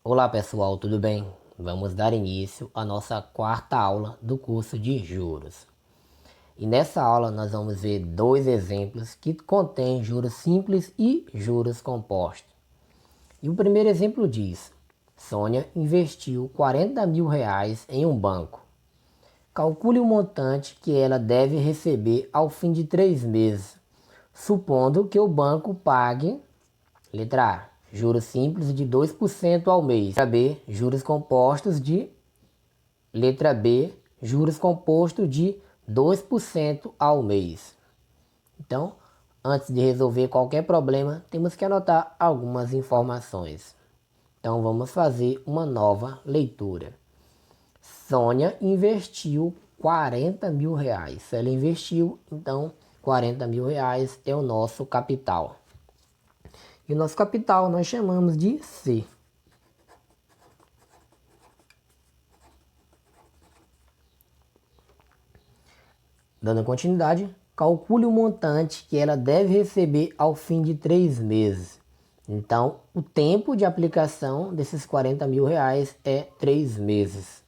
Olá pessoal, tudo bem? Vamos dar início à nossa quarta aula do curso de juros. E nessa aula nós vamos ver dois exemplos que contêm juros simples e juros compostos. E o primeiro exemplo diz: Sônia investiu R$ 40.000 em um banco. Calcule o montante que ela deve receber ao fim de 3 meses, supondo que o banco pague, letra A, juros simples de 2% ao mês. Letra B, juros compostos de... Letra B, juros compostos de 2% ao mês. Então, antes de resolver qualquer problema, temos que anotar algumas informações. Então, vamos fazer uma nova leitura. Sônia investiu R$ 40.000. Se ela investiu, então R$ 40.000 é o nosso capital. E o nosso capital nós chamamos de C. Dando continuidade, calcule o montante que ela deve receber ao fim de 3 meses. Então, o tempo de aplicação desses R$ 40.000 é 3 meses.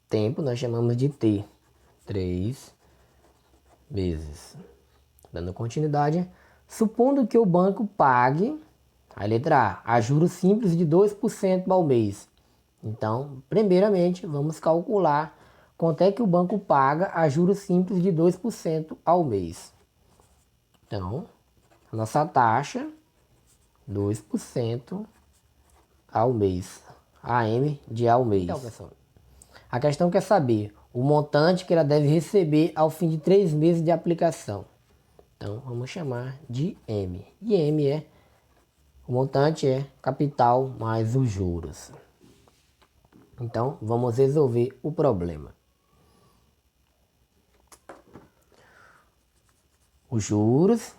Tempo nós chamamos de T. 3 meses. Dando continuidade, supondo que o banco pague, a letra A juros simples de 2% ao mês. Então, primeiramente, vamos calcular quanto é que o banco paga a juros simples de 2% ao mês. Então, a nossa taxa, 2% ao mês. AM de ao mês. Então, pessoal, a questão quer saber o montante que ela deve receber ao fim de 3 meses de aplicação. Então, vamos chamar de M. E M é, o montante é capital mais os juros. Então, vamos resolver o problema. Os juros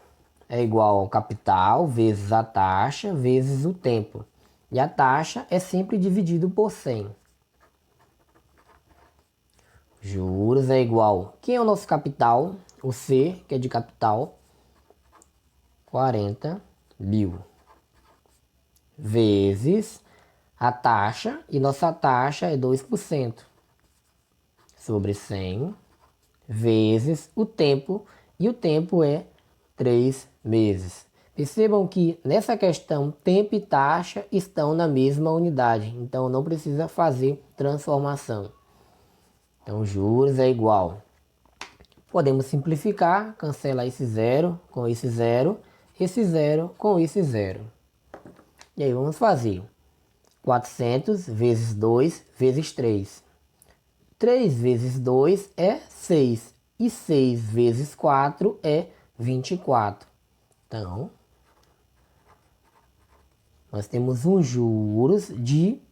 é igual ao capital vezes a taxa vezes o tempo. E a taxa é sempre dividido por 100. Juros é igual... Quem é o nosso capital? O C, que é de capital. 40.000. Vezes a taxa. E nossa taxa é 2%. Sobre 100. Vezes o tempo. E o tempo é 3 meses. Percebam que nessa questão tempo e taxa estão na mesma unidade. Então não precisa fazer transformação. Então juros é igual. Podemos simplificar, cancela esse zero com esse zero com esse zero. E aí vamos fazer 400 vezes 2 vezes 3. 3 vezes 2 é 6. E 6 vezes 4 é 24. Então, nós temos um juros de R$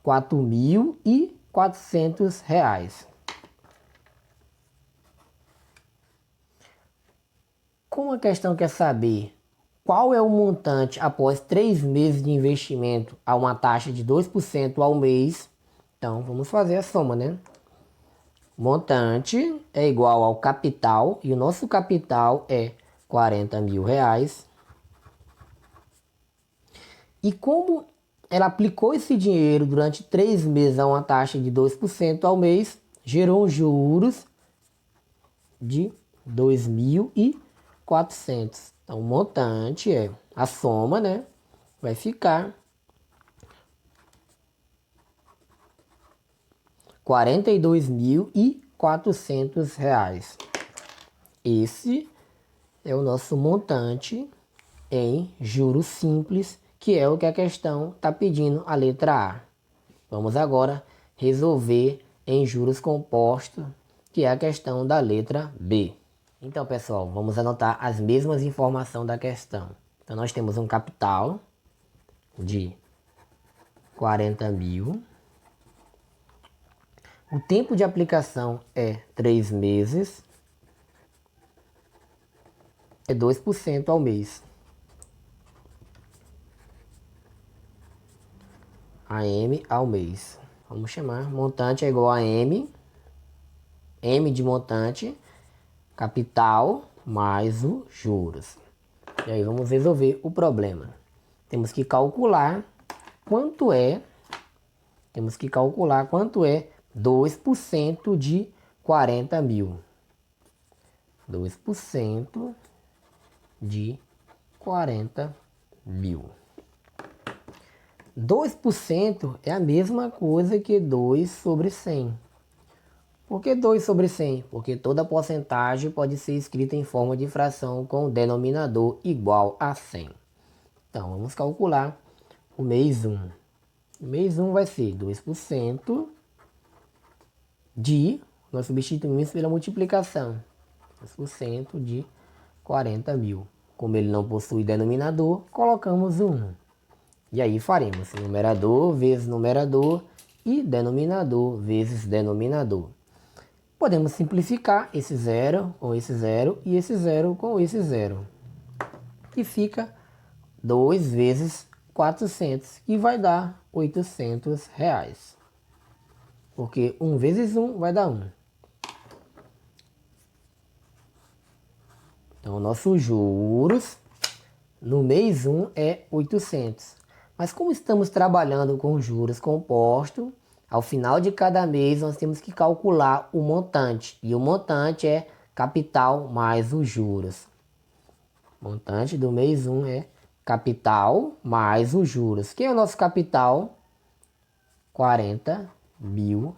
4.400. Como a questão quer saber qual é o montante após 3 meses de investimento a uma taxa de 2% ao mês, então vamos fazer a soma, né? Montante é igual ao capital, e o nosso capital é R$ 40.000. E como ela aplicou esse dinheiro durante 3 meses a uma taxa de 2% ao mês, gerou juros de 2.400. Então o montante é a soma, né? Vai ficar R$ 42.400. Esse é o nosso montante em juros simples, que é o que a questão está pedindo, a letra A. Vamos agora resolver em juros compostos, que é a questão da letra B. Então, pessoal, vamos anotar as mesmas informações da questão. Então, nós temos um capital de 40.000. O tempo de aplicação é 3 meses. É 2% ao mês. AM ao mês. Vamos chamar, montante é igual a M. M de montante, capital mais os juros. E aí vamos resolver o problema. Temos que calcular quanto é, temos que calcular quanto é 2% de 40 mil. 2% de 40 mil. 2% é a mesma coisa que 2 sobre 100. Por que 2 sobre 100? Porque toda porcentagem pode ser escrita em forma de fração com o denominador igual a 100. Então, vamos calcular o mês 1. O mês 1 vai ser 2% de, nós substituímos pela multiplicação, 2% de 40 mil. Como ele não possui denominador, colocamos o 1. E aí faremos numerador vezes numerador e denominador vezes denominador. Podemos simplificar esse 0 com esse 0 e esse 0 com esse 0. E fica 2 vezes 400, que vai dar R$800. Porque 1 vezes 1 vai dar 1. Então, nossos juros no mês 1 é 800. Mas como estamos trabalhando com juros compostos, ao final de cada mês nós temos que calcular o montante. E o montante é capital mais os juros. O montante do mês 1 é capital mais os juros. Quem é o nosso capital? R$40 mil.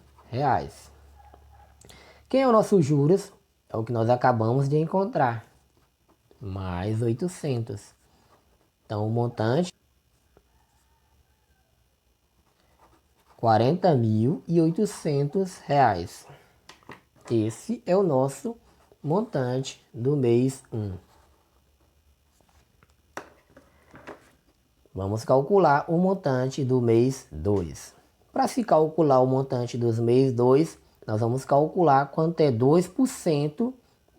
Quem é o nosso juros? É o que nós acabamos de encontrar. Mais 800. Então o montante R$40.800. Esse é o nosso montante do mês 1. Vamos calcular o montante do mês 2. Para se calcular o montante dos mês 2, nós vamos calcular quanto é 2%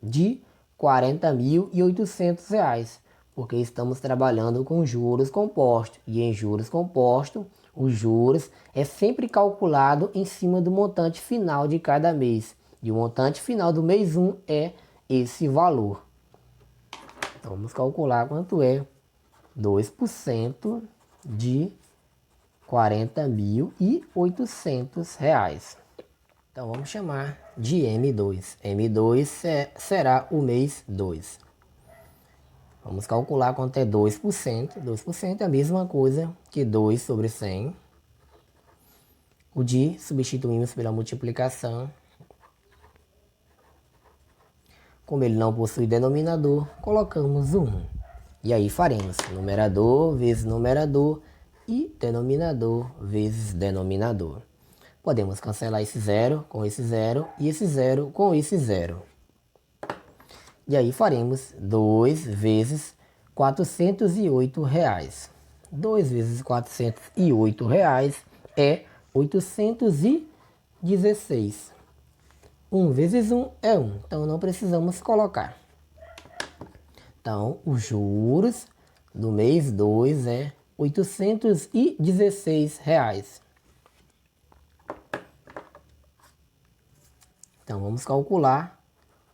de R$40.800. Porque estamos trabalhando com juros compostos. E em juros compostos, os juros é sempre calculado em cima do montante final de cada mês. E o montante final do mês 1 é esse valor. Então, vamos calcular quanto é 2% de R$40.800. Então, vamos chamar de M2. M2 será o mês 2. Vamos calcular quanto é 2%. 2% é a mesma coisa que 2 sobre 100. O de substituímos pela multiplicação. Como ele não possui denominador, colocamos o 1. E aí faremos numerador vezes numerador e denominador vezes denominador. Podemos cancelar esse 0 com esse 0 e esse 0 com esse 0. E aí faremos 2 vezes R$408. 2 vezes R$408 é 816. 1 vezes 1 é 1, então não precisamos colocar. Então, os juros do mês 2 é R$816. Então, vamos calcular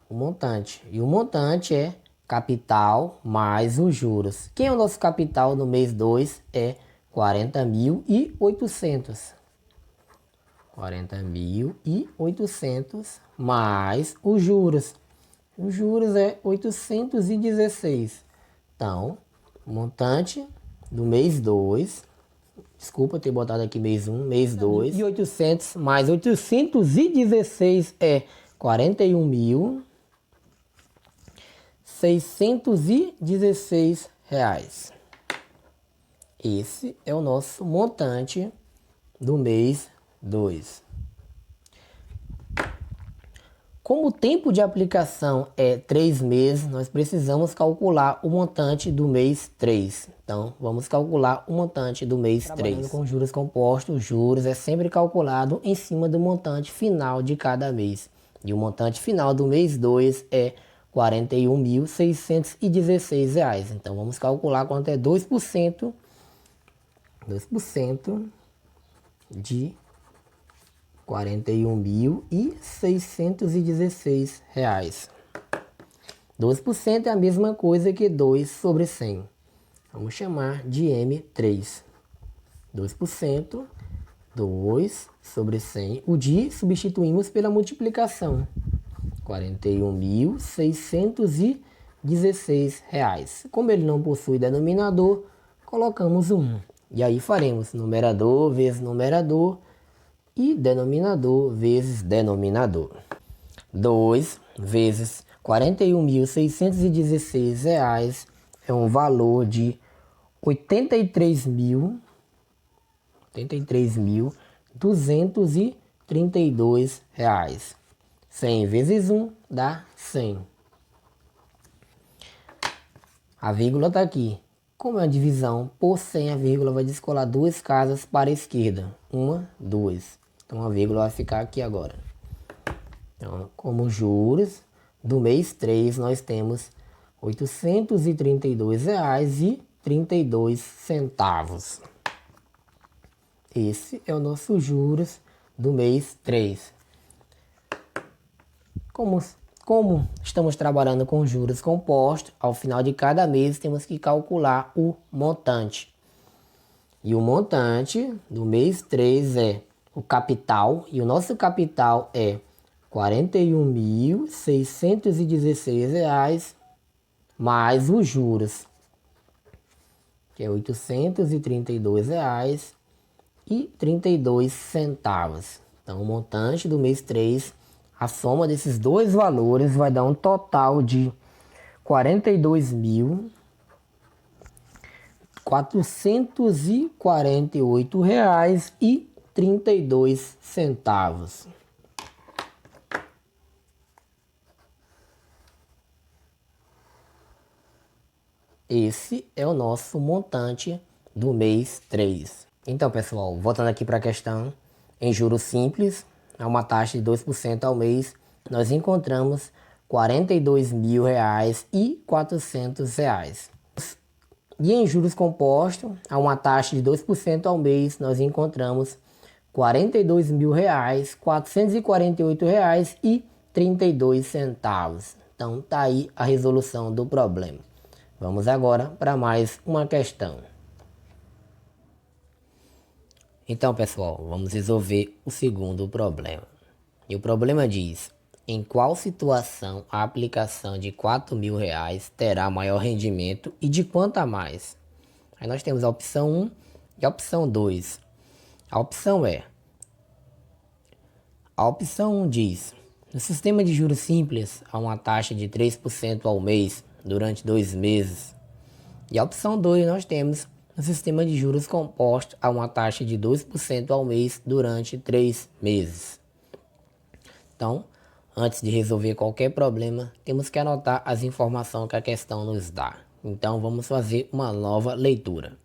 o montante. E o montante é capital mais os juros. Quem é o nosso capital no mês 2? É 40.800. 40.800 mais os juros. Os juros é 816. Então, o montante do mês 2, desculpa ter botado aqui mês 1, mês 2, e 800 mais 816 é 41.616 reais. Esse é o nosso montante do mês 2. Como o tempo de aplicação é 3 meses, nós precisamos calcular o montante do mês 3. Então, vamos calcular o montante do mês 3. Trabalhando com juros compostos, juros é sempre calculado em cima do montante final de cada mês. E o montante final do mês 2 é R$41.616. Então, vamos calcular quanto é 2% de R$41.616. 12% é a mesma coisa que 2 sobre 100. Vamos chamar de M3. 2%, 2 sobre 100. O de substituímos pela multiplicação. R$ 41.616. Como ele não possui denominador, colocamos o 1. E aí faremos numerador vezes numerador e denominador vezes denominador. 2 vezes R$ 41.616 é um valor de R$ 83.232. 100 vezes 1 dá 100. A vírgula está aqui. Como é uma divisão por 100, a vírgula vai descolar duas casas para a esquerda. 1, 2. Então a vírgula vai ficar aqui agora. Então, como juros do mês 3, nós temos R$ 832,32. Esse é o nosso juros do mês 3. Como estamos trabalhando com juros compostos, ao final de cada mês temos que calcular o montante. E o montante do mês 3 é o capital, e o nosso capital é R$ 41.616 mais os juros, que é R$ 832,32. Então, o montante do mês 3, a soma desses dois valores vai dar um total de R$ 42.448,32. Esse é o nosso montante do mês 3. Então, pessoal, voltando aqui para a questão, em juros simples, a uma taxa de 2% ao mês, nós encontramos R$ 42.400. E em juros compostos, a uma taxa de 2% ao mês, nós encontramos R$ 42.448,32. Então, tá aí a resolução do problema. Vamos agora para mais uma questão. Então, pessoal, vamos resolver o segundo problema. E o problema diz: em qual situação a aplicação de R$ 4.000 terá maior rendimento e de quanto a mais? Aí nós temos a opção 1 e a opção 2. A opção 1 diz: no sistema de juros simples, há uma taxa de 3% ao mês durante 2 meses. E a opção 2 nós temos: no sistema de juros compostos, há uma taxa de 2% ao mês durante 3 meses. Então, antes de resolver qualquer problema, temos que anotar as informações que a questão nos dá. Então, vamos fazer uma nova leitura.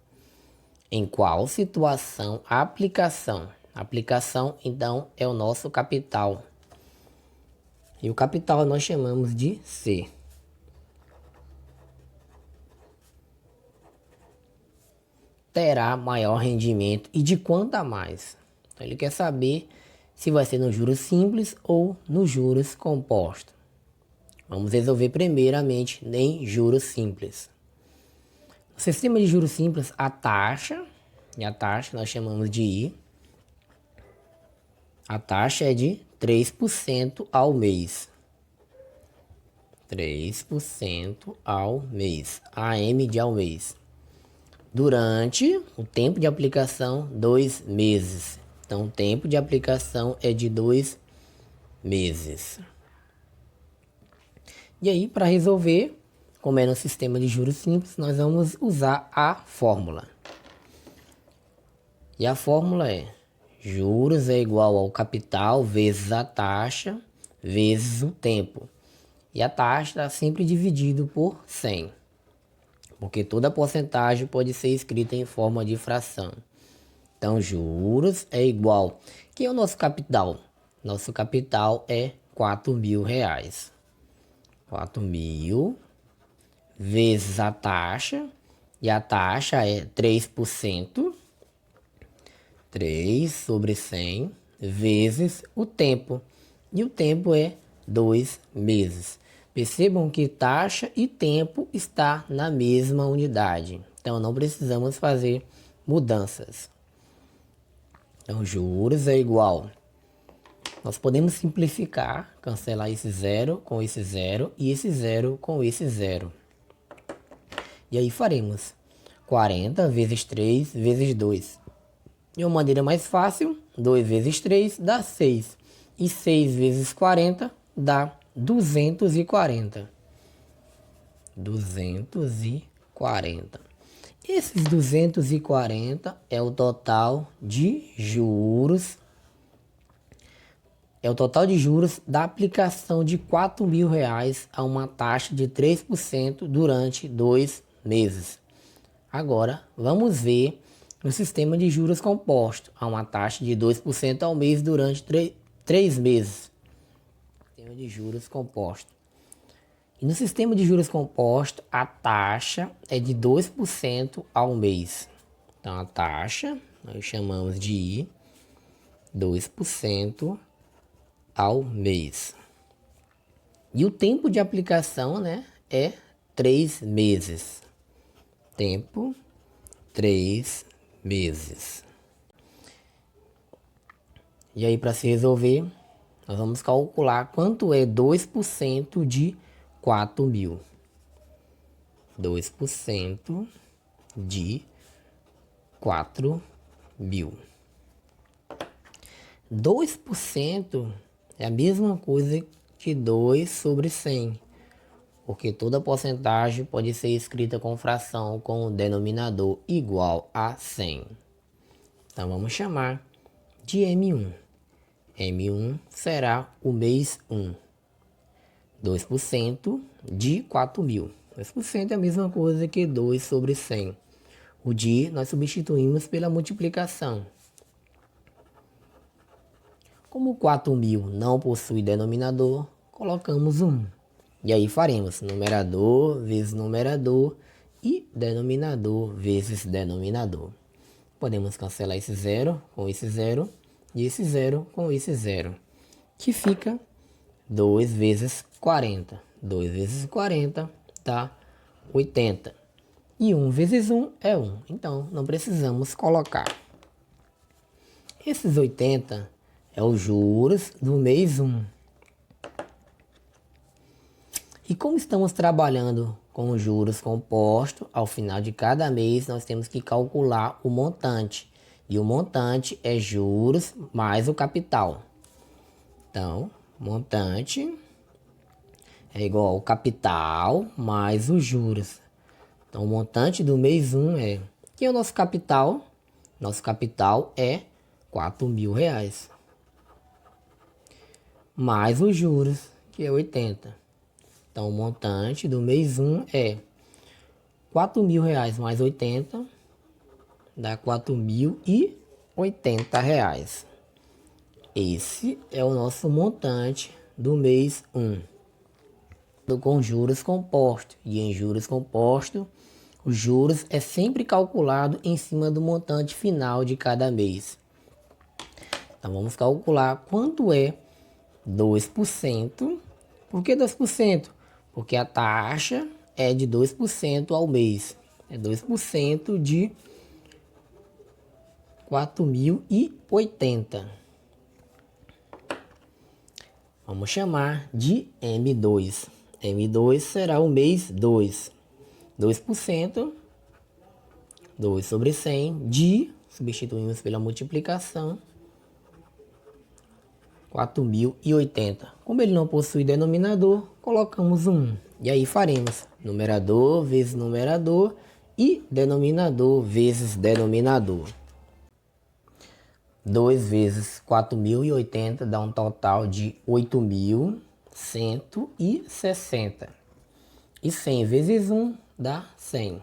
Em qual situação a aplicação? A aplicação, então, é o nosso capital. E o capital nós chamamos de C. Terá maior rendimento e de quanto a mais? Então, ele quer saber se vai ser nos juros simples ou nos juros compostos. Vamos resolver primeiramente em juros simples. No sistema de juros simples, a taxa nós chamamos de I. A taxa é de 3% ao mês. 3% ao mês. AM de ao mês. Durante o tempo de aplicação, 2 meses. Então, o tempo de aplicação é de 2 meses. E aí, para resolver, como é no sistema de juros simples, nós vamos usar a fórmula. E a fórmula é: juros é igual ao capital vezes a taxa vezes o tempo. E a taxa está sempre dividido por 100. Porque toda porcentagem pode ser escrita em forma de fração. Então, juros é igual. Que é o nosso capital? Nosso capital é R$ 4.000. 4.000 vezes a taxa. E a taxa é 3%. 3 sobre 100 vezes o tempo. E o tempo é 2 meses. Percebam que taxa e tempo está na mesma unidade. Então, não precisamos fazer mudanças. Então, juros é igual. Nós podemos simplificar, cancelar esse zero com esse zero e esse zero com esse zero. E aí faremos 40 vezes 3 vezes 2. De uma maneira mais fácil, 2 vezes 3 dá 6. E 6 vezes 40 dá 240. 240. Esses 240 é o total de juros. É o total de juros da aplicação de R$ 4.000 a uma taxa de 3% durante 2 meses. Agora, vamos ver o sistema de juros composto a uma taxa de 2% ao mês durante 3 meses. Sistema de juros composto. E no sistema de juros composto, a taxa é de 2% ao mês. Então, a taxa nós chamamos de 2% ao mês. E o tempo de aplicação, né, é 3 meses. Tempo, 3 meses. E aí, para se resolver, nós vamos calcular quanto é 2% de 4.000. 2% de 4.000. 2% é a mesma coisa que 2 sobre 100. Porque toda porcentagem pode ser escrita com fração com o denominador igual a 100. Então, vamos chamar de M1. M1 será o mês 1. 2% de 4.000. 2% é a mesma coisa que 2 sobre 100. O de nós substituímos pela multiplicação. Como 4.000 não possui denominador, colocamos 1. E aí faremos numerador vezes numerador e denominador vezes denominador. Podemos cancelar esse zero com esse zero e esse zero com esse zero, que fica 2 vezes 40. 2 vezes 40 dá 80. E 1 vezes 1 é 1. Então, não precisamos colocar. Esses 80 é os juros do mês 1. E como estamos trabalhando com os juros compostos, ao final de cada mês nós temos que calcular o montante. E o montante é juros mais o capital. Então, montante é igual ao capital mais os juros. Então, o montante do mês 1 é... Que é o nosso capital? Nosso capital é R$ 4.000. Mais os juros, que é 80. Então, o montante do mês 1 é R$ 4.000 mais 80, dá R$ 4.080. Esse é o nosso montante do mês 1. Com juros compostos. E em juros compostos, os juros é sempre calculado em cima do montante final de cada mês. Então, vamos calcular quanto é 2%. Por que 2%? Porque a taxa é de 2% ao mês. É 2% de 4.080. Vamos chamar de M2. M2 será o mês 2. 2%, 2 sobre 100, de, substituímos pela multiplicação, 4.080. Como ele não possui denominador, colocamos 1. E aí faremos numerador vezes numerador e denominador vezes denominador. 2 vezes 4.080 dá um total de 8.160. E 100 vezes 1 dá 100.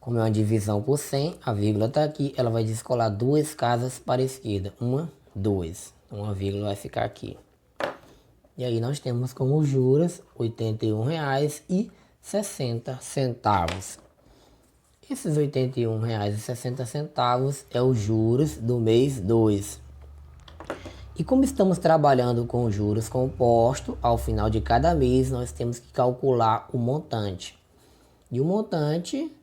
Como é uma divisão por 100, a vírgula está aqui, ela vai descolar duas casas para a esquerda. 1, 2. Então a vírgula vai ficar aqui. E aí nós temos como juros R$ 81,60. Esses R$ 81,60 é os juros do mês 2. E como estamos trabalhando com juros compostos, ao final de cada mês nós temos que calcular o montante. E o montante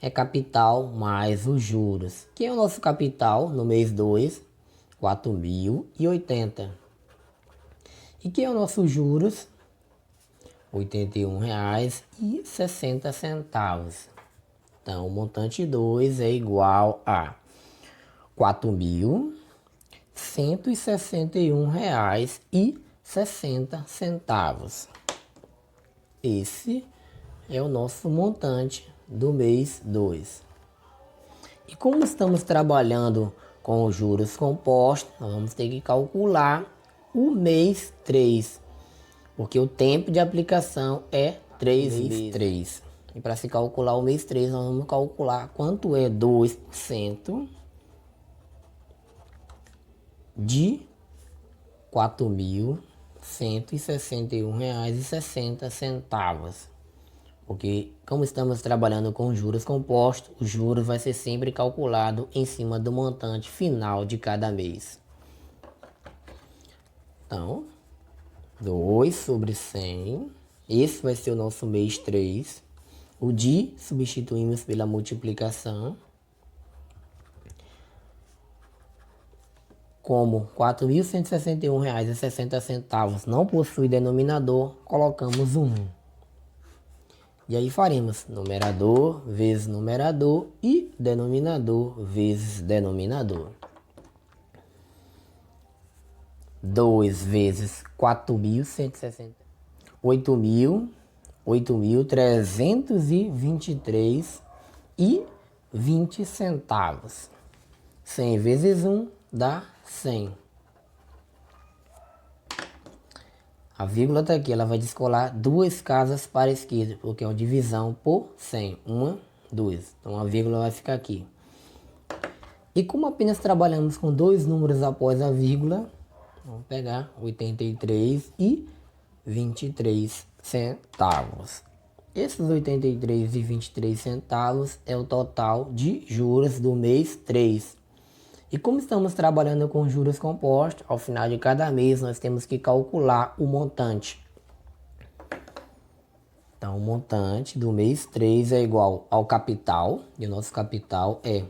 é capital mais os juros. Que é o nosso capital no mês 2, 4.080. E que é o nosso juros? R$ 81,60. Então, o montante 2 é igual a R$ 4.161,60. Esse é o nosso montante do mês 2. E como estamos trabalhando com os juros compostos, nós vamos ter que calcular o mês 3, porque o tempo de aplicação é 3 vezes 3. E para se calcular o mês 3, nós vamos calcular quanto é 2% de R$ 4.161,60. Porque como estamos trabalhando com juros compostos, o juros vai ser sempre calculado em cima do montante final de cada mês. Então, 2 sobre 100, esse vai ser o nosso mês 3. O de substituímos pela multiplicação. Como R$ 4.161,60 não possui denominador, colocamos um 1. E aí faremos numerador vezes numerador e denominador vezes denominador. 2 vezes 4.160. 8.323,20. 100 vezes 1 dá 100. A vírgula está aqui, ela vai descolar 2 casas para a esquerda, porque é uma divisão por 100. 1, 2. Então a vírgula vai ficar aqui. E como apenas trabalhamos com 2 números após a vírgula, vamos pegar 83,23. Esses 83,23 é o total de juros do mês 3. E como estamos trabalhando com juros compostos, ao final de cada mês nós temos que calcular o montante. Então, o montante do mês 3 é igual ao capital, e o nosso capital é R$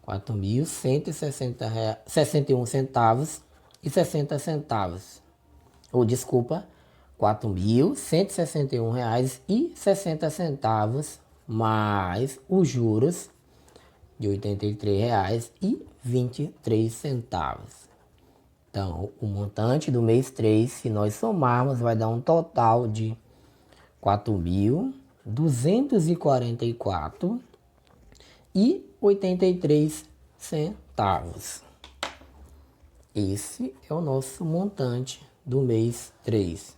4.161,60. Ou desculpa, R$ 4.161,60 mais os juros de R$ 83,23. Então, o montante do mês 3, se nós somarmos, vai dar um total de R$ 4.244,83. Esse é o nosso montante do mês 3.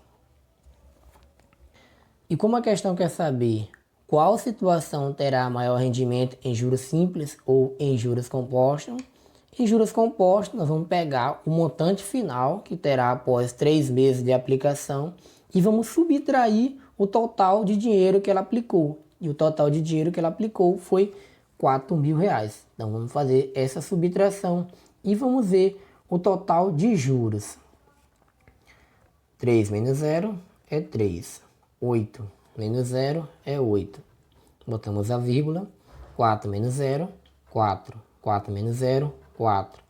E como a questão quer saber qual situação terá maior rendimento em juros simples ou em juros compostos, em juros compostos nós vamos pegar o montante final que terá após 3 meses de aplicação e vamos subtrair o total de dinheiro que ela aplicou. E o total de dinheiro que ela aplicou foi R$ 4.000. Então vamos fazer essa subtração e vamos ver o total de juros. 3 menos 0 é 3. 8 menos 0 é 8. Botamos a vírgula. 4 menos 0, 4. 4 menos 0, 4.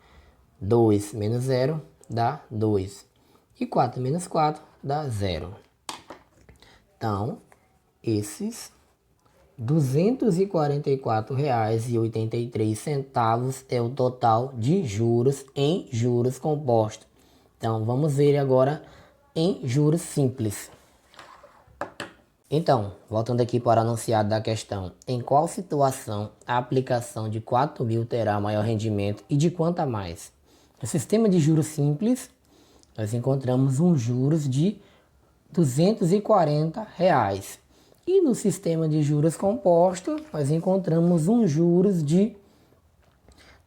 2 menos 0 dá 2. E 4 menos 4 dá 0. Então, esses R$ 244,83 é o total de juros em juros compostos. Então, vamos ver agora em juros simples. Então, voltando aqui para o anunciado da questão, em qual situação a aplicação de 4.000 terá maior rendimento e de quanto a mais? No sistema de juros simples, nós encontramos um juros de R$ 240. E no sistema de juros compostos, nós encontramos um juros de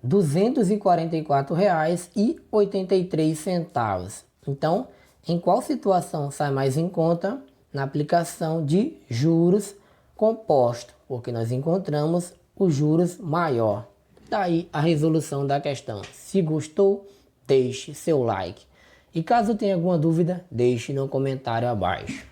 R$ 244,83. Então, em qual situação sai mais em conta? Na aplicação de juros compostos, porque nós encontramos os juros maior. Daí a resolução da questão. Se gostou, deixe seu like. E caso tenha alguma dúvida, deixe no comentário abaixo.